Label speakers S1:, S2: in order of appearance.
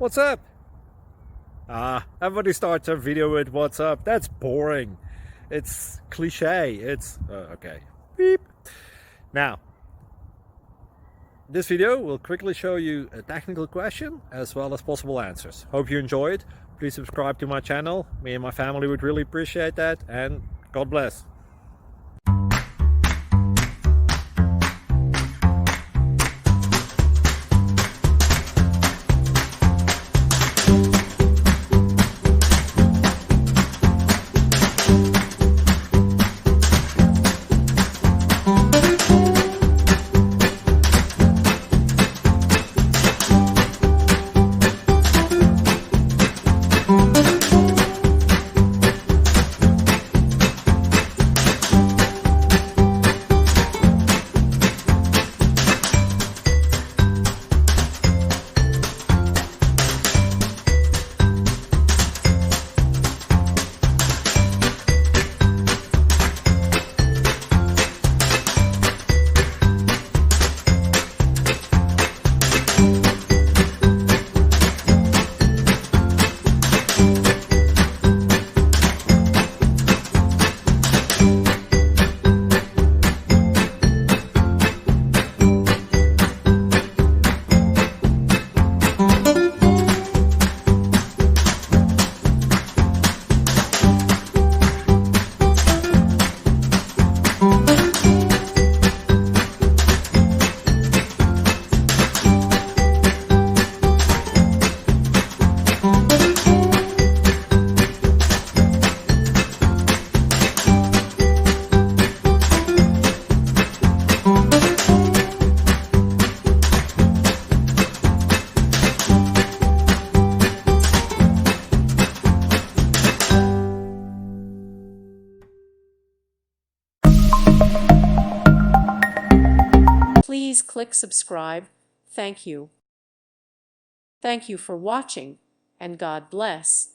S1: What's up? Everybody starts a video with what's up. That's boring. It's cliche. It's okay. Beep. Now, this video will quickly show you a technical question as well as possible answers. Hope you enjoy it. Please subscribe to my channel. Me and my family would really appreciate that, and God bless.
S2: Please click subscribe. Thank you. Thank you for watching, and God bless.